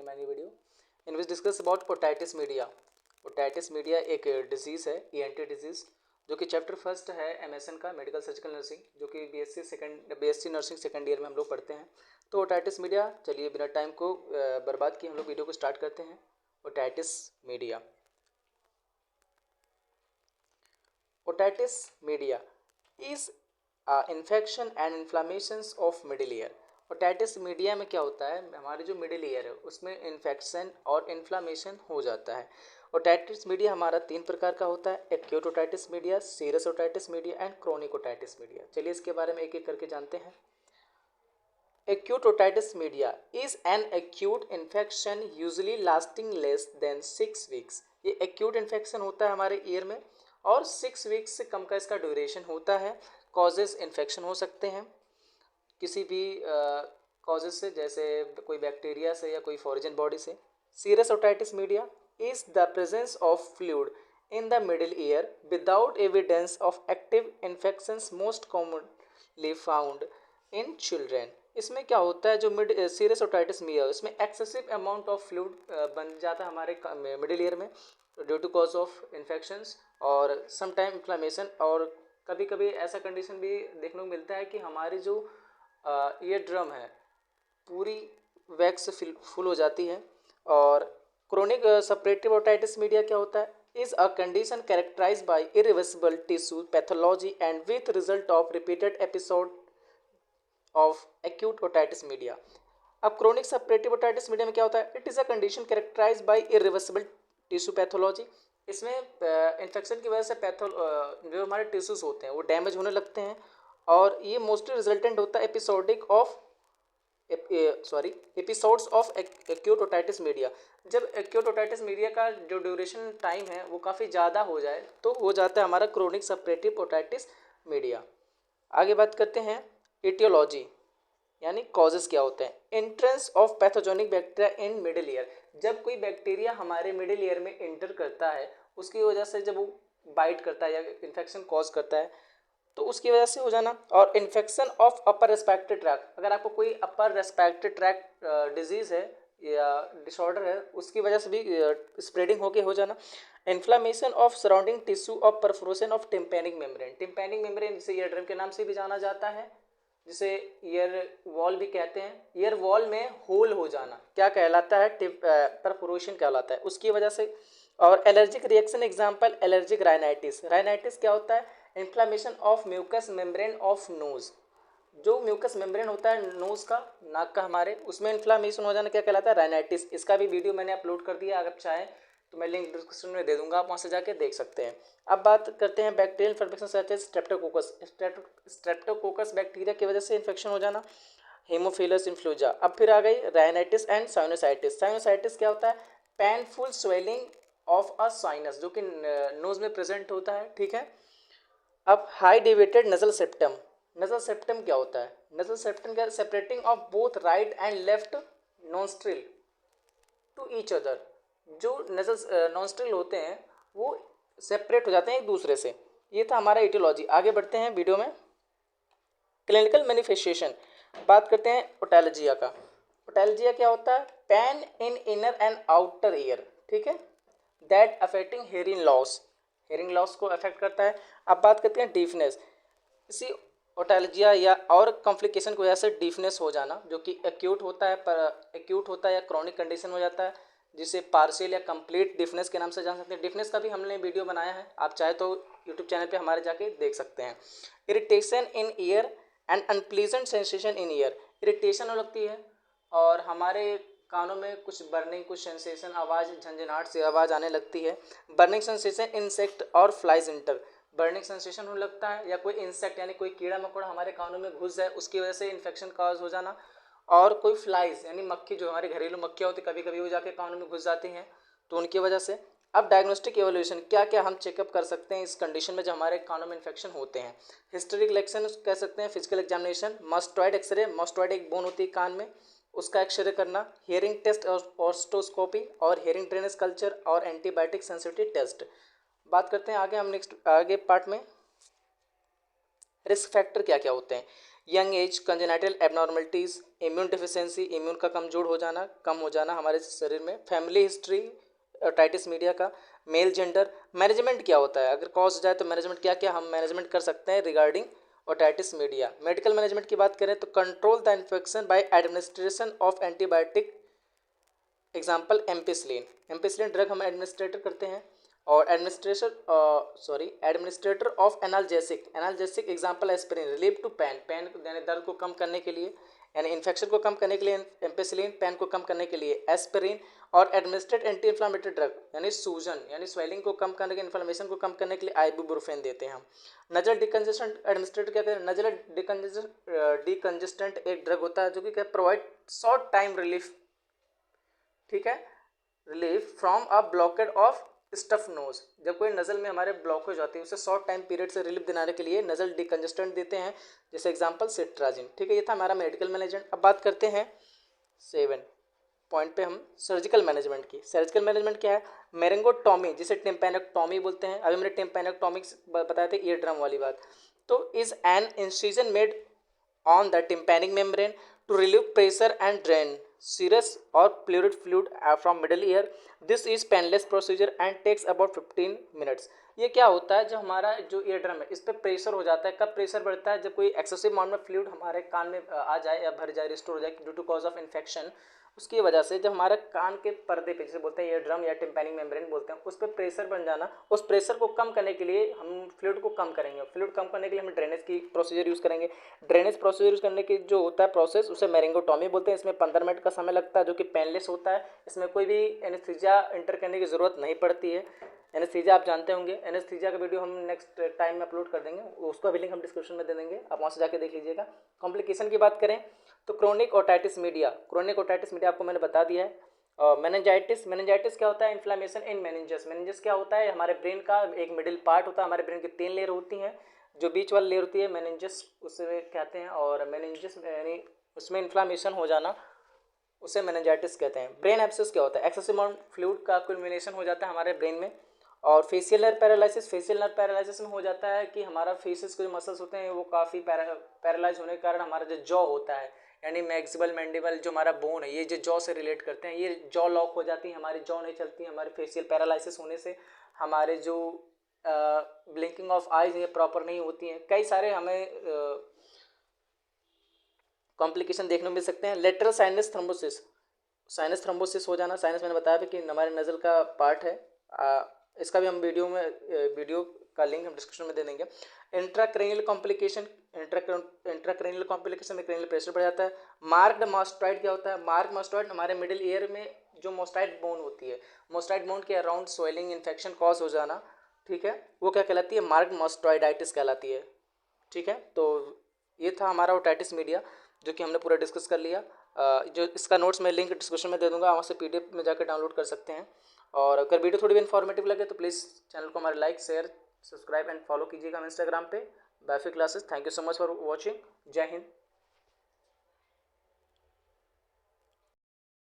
my new video in which discuss about otitis media. Otitis media एक disease है, ENT disease, जो कि chapter first है MSN का, मेडिकल सर्जिकल नर्सिंग, जो कि BSc नर्सिंग सेकेंड ईयर में हम लोग पढ़ते हैं। तो ओटाइटिस मीडिया, चलिए बिना टाइम को बर्बाद किए हम लोग वीडियो को स्टार्ट करते हैं। Otitis media is infection and inflammations of middle ear. Otitis media में क्या होता है, हमारे जो मिडिल ईयर है उसमें इन्फेक्शन और इन्फ्लामेशन हो जाता है। ओटाइटिस मीडिया हमारा 3 प्रकार का होता है, acute otitis media, serious otitis media and chronic otitis media. चलिए इसके बारे में एक एक करके जानते हैं। Acute otitis media is an acute infection usually lasting less than 6 weeks. ये एक्यूट इन्फेक्शन होता है हमारे ईयर में और 6 वीक्स से कम का इसका ड्यूरेशन होता है। कॉजेज इन्फेक्शन हो सकते हैं किसी भी कॉजेज से, जैसे कोई बैक्टीरिया से या कोई फॉरेन बॉडी से। Serious otitis media is the presence of fluid in the middle ear without evidence of active infections most commonly found in children. इसमें क्या होता है, जो सीरियस ओटाइटिस मीडिया है इसमें एक्सेसिव अमाउंट ऑफ फ्लूइड बन जाता है हमारे मिडिल ईयर में due to cause of infections और सम टाइम इन्फ्लामेशन। और कभी कभी ऐसा कंडीशन भी देखने को मिलता है कि हमारी जो ईयर ड्रम है पूरी वैक्स से फुल हो जाती है। और क्रोनिक सपरेटिव ओटाइटिस मीडिया क्या होता है, is a condition characterized by irreversible tissue pathology and with result of repeated episode of acute otitis media. अब क्रोनिक सपरेटिव ओटाइटिस मीडिया में क्या होता है, it is a condition characterized by irreversible tissue pathology. इसमें infection की वजह से जो हमारे टिश्यूज होते हैं वो डैमेज होने लगते हैं और ये मोस्टली रिजल्टेंट होता है episodes of acute otitis media. जब एक्यूट ओटाइटिस मीडिया का जो ड्यूरेशन टाइम है वो काफ़ी ज़्यादा हो जाए तो हो जाता है हमारा क्रोनिक सपरेटिव ओटाइटिस मीडिया। आगे बात करते हैं एटियोलॉजी, यानी कॉजेस क्या होते हैं। Entrance of pathogenic bacteria in middle ear, जब कोई बैक्टीरिया हमारे मिडिल ईयर में एंटर करता है उसकी वजह से, जब वो बाइट करता है या इन्फेक्शन कॉज करता है तो उसकी वजह से हो जाना। और infection of upper respiratory tract, अगर आपको कोई अपर रेस्पिरेटरी ट्रैक्ट डिजीज़ है या डिसऑर्डर है उसकी वजह से भी स्प्रेडिंग होके हो जाना। Inflammation of surrounding tissue of perforation of tympanic membrane, tympanic membrane जिसे ईयर ड्रम के नाम से भी जाना जाता है, जिसे ईयर वॉल भी कहते हैं। ईयर वॉल में होल हो जाना क्या कहलाता है, परफोरेशन कहलाता है, उसकी वजह से। और allergic reaction example allergic rhinitis. Rhinitis क्या होता है, inflammation of mucous membrane of nose, जो म्यूकस मेम्ब्रेन होता है नोज का, नाक का हमारे, उसमें इन्फ्लामेशन हो जाना क्या कहलाता है, राइनाइटिस। इसका भी वीडियो मैंने अपलोड कर दिया, अगर चाहें तो मैं लिंक डिस्क्रिप्शन में दे दूंगा, आप वहाँ से जाके देख सकते हैं। अब बात करते हैं bacterial infection such as streptococcus. Streptococcus bacteria की वजह से इन्फेक्शन हो जाना, हेमोफिलस इन्फ्लुएंजा। अब फिर आ गई राइनाइटिस एंड साइनोसाइटिस। साइनोसाइटिस क्या होता है, painful swelling of a sinus, जो कि नोज में प्रेजेंट होता है, ठीक है। अब high deviated nasal septum. Nasal septum क्या होता है, नजल सेप्टम क्या, separating of both right and left nostril to each other. जो नजल नॉन्स्ट्रिल होते हैं वो सेपरेट हो जाते हैं एक दूसरे से। ये था हमारा एटियोलॉजी। आगे बढ़ते हैं वीडियो में। क्लिनिकल मैनिफेस्टेशन, बात करते हैं ओटैल्जिया का। ओटैल्जिया क्या होता है, pain in inner and outer ear, ठीक है, that affecting hearing loss, hearing loss को अफेक्ट करता है। अब बात करते हैं डीफनेस। इसी ओटैल्जिया या और कॉम्प्लिकेशन की वजह से डीफनेस हो जाना, जो कि एक्यूट होता है, पर एक्यूट होता है या क्रॉनिक कंडीशन हो जाता है, जिसे पार्शियल या कंप्लीट डिफनेस के नाम से जान सकते हैं। डिफनेस का भी हमने वीडियो बनाया है, आप चाहे तो यूट्यूब चैनल पे हमारे जाके देख सकते हैं। Irritation in year and unpleasant sensation in year, irritation हो लगती है और हमारे कानों में कुछ बर्निंग, कुछ सेंसेशन, आवाज़, झंझनाहट से आवाज़ आने लगती है। बर्निंग सेंसेशन इंसेक्ट और फ्लाइज इंटर, बर्निंग सेंसेशन होने लगता है या कोई इंसेक्ट यानी कोई कीड़ा मकोड़ा हमारे कानों में घुस जाए उसकी वजह से इन्फेक्शन कॉज हो जाना। और कोई फ्लाइज यानी मक्खी, जो हमारी घरेलू मक्खियाँ होती कभी कभी वो जाके कानों में घुस जाती हैं तो उनकी वजह से। अब डायग्नोस्टिक एवोल्यूशन, क्या क्या हम चेकअप कर सकते हैं इस कंडीशन में जब हमारे कानों में इन्फेक्शन होते हैं। हिस्ट्री कलेक्शन कह सकते हैं, फिजिकल एग्जामिनेशन, मस्टॉइड एक्सरे, मस्टॉइड एक बोन होती है कान में उसका एक्सरे करना, हियरिंग टेस्ट और ऑस्टोस्कोपी और हियरिंग ड्रेनेज कल्चर और एंटीबायोटिक सेंसिटिविटी टेस्ट। बात करते हैं आगे हम नेक्स्ट आगे पार्ट में रिस्क फैक्टर क्या क्या होते हैं। Young age, congenital abnormalities, immune deficiency, immune का कम हो जाना हमारे शरीर में, फैमिली हिस्ट्री ओटाइटिस मीडिया का, मेल जेंडर, मैनेजमेंट क्या होता है, अगर कॉज जाए तो मैनेजमेंट क्या क्या हम मैनेजमेंट कर सकते हैं regarding otitis media. Medical management की बात करें तो control the infection by administration of antibiotic, example ampicillin. Ampicillin drug हम एडमिनिस्ट्रेटर करते हैं। और administrator of analgesic, analgesic example aspirin, relief to pain, pain यानी दर्द को कम करने के लिए, यानी इन्फेक्शन को कम करने के लिए एम्पिसिलिन, पेन को कम करने के लिए एस्पिरिन। और एडमिनिस्ट्रेट एंटी इन्फ्लामेटरी ड्रग यानी सूजन यानी स्वेलिंग को कम करने के, इन्फ्लामेशन को कम करने के लिए आइबुप्रोफेन देते हैं हम। नजल डिकंजेस्टेंट एडमिनिस्ट्रेट क्या कहते हैं, नजल डिकंजेस्टेंट एक ड्रग होता है जो कि प्रोवाइड शॉर्ट टाइम रिलीफ, ठीक है, relief from a blockade of stuff nose, जब कोई नज़ल में हमारे ब्लॉकेज आती है उसे शॉर्ट टाइम पीरियड से रिलीफ दिलाने के लिए नज़ल डिकंजेस्टेंट देते हैं, जैसे एग्जांपल सिट्राजिन। ठीक है, ये था हमारा मेडिकल मैनेजमेंट। अब बात करते हैं 7 पॉइंट पे हम सर्जिकल मैनेजमेंट की। सर्जिकल मैनेजमेंट क्या है, मेरिंगोटॉमी जिसे टिम्पैनेक्टॉमी बोलते हैं, अभी मैंने टिम्पैनेक्टॉमी बताया था ईयर ड्रम वाली बात। तो is an incision made on the tympanic membrane to relieve pressure and drain serous or fluid from middle ear. This is painless procedure and takes about 15 minutes. ये क्या होता है, जब हमारा जो ईयर ड्रम है इस पर प्रेशर हो जाता है, कब प्रेशर बढ़ता है, जब कोई एक्सेसिव अमाउंट में फ्लूइड हमारे कान में आ जाए या भर जाए, रिस्टोर हो जाए due to cause of infection, उसकी वजह से जब हमारे कान के पर्दे पे, जिसे बोलते हैं ईयर ड्रम या टिम्पैनिक मेम्ब्रेन बोलते हैं, उस पर प्रेशर बन जाना, उस प्रेशर को कम करने के लिए हम फ्लूइड को कम करेंगे। फ्लूइड कम करने के लिए हम ड्रेनेज की प्रोसीजर यूज़ करेंगे। ड्रेनेज प्रोसीजर यूज़ करने की जो होता है प्रोसेस, उसे मेरिंगोटॉमी बोलते हैं। इसमें 15 मिनट का समय लगता है, जो कि पेनलेस होता है। इसमें कोई भी एनेस्थीसिया इंटर करने की ज़रूरत नहीं पड़ती है। एनेस्थीसिया आप जानते होंगे, एनेस्थीसिया का वीडियो हम नेक्स्ट टाइम में अपलोड कर देंगे, उसका भी लिंक हम डिस्क्रिप्शन में दे देंगे, आप वहाँ से जाके देख लीजिएगा। कॉम्प्लिकेशन की बात करें तो chronic otitis media, chronic otitis media आपको मैंने बता दिया है। मेनिंजाइटिस, मेनिंजाइटिस क्या होता है, इन्फ्लामेशन इन मेनिंजस। मेनिंजस क्या होता है, हमारे ब्रेन का एक मिडिल पार्ट होता है, हमारे ब्रेन की 3 लेयर होती हैं, जो बीच वाली लेयर होती है मेनिंजस उसे कहते हैं, और मेनिंजस यानी उसमें इन्फ्लामेशन हो जाना उसे मेनिंजाइटिस कहते हैं। ब्रेन एब्सेस क्या होता है, एक्सेसिव अमाउंट फ्लूइड का एक्युमुलेशन हो जाता है हमारे ब्रेन में। और facial nerve paralysis, facial nerve paralysis में हो जाता है कि हमारा फेसेस के जो मसल्स होते हैं वो काफ़ी पैरालाइज होने के कारण हमारा जो जॉ होता है, यानी मैक्सिबल मैंडिबल जो हमारा बोन है, ये जो जॉ से रिलेट करते हैं, ये जॉ लॉक हो जाती है, हमारी जॉ नहीं चलती। हमारे फेशियल पैरालिसिस होने से हमारे जो ब्लिंकिंग ऑफ आइज ये प्रॉपर नहीं होती हैं। कई सारे हमें कॉम्प्लिकेशन देखने को मिल सकते हैं। Lateral sinus thrombosis, sinus thrombosis हो जाना, साइनस मैंने बताया था कि हमारे नज़ल का पार्ट है, इसका भी हम वीडियो का लिंक हम डिस्क्रिप्शन में दे देंगे। इंट्राक्रेनियल कॉम्प्लिकेशन, इंट्राक्रेनियल कॉम्प्लिकेशन में क्रेनियल प्रेशर बढ़ जाता है। मार्क्ड मास्टॉइड क्या होता है, मार्क मास्टॉइड हमारे मिडिल ईयर में जो मोस्टाइड बोन होती है, मोस्टाइड बोन के अराउंड स्वेलिंग इन्फेक्शन कॉज हो जाना, ठीक है, वो क्या कहलाती है, मार्क्ड मास्टॉइडाइटिस कहलाती है। ठीक है, तो ये था हमारा ओटाइटिस मीडिया जो कि हमने पूरा डिस्कस कर लिया। जो इसका नोट्स मैं लिंक डिस्क्रिप्शन में दे दूंगा, वहाँ से PDF में जाकर डाउनलोड कर सकते हैं। और अगर वीडियो थोड़ी भी इन्फॉर्मेटिव लगे तो प्लीज़ चैनल को हमारे like, share, subscribe and follow कीजिएगा हम इंस्टाग्राम पे, बायोफिक classes. Thank you so much for watching. जय हिंद।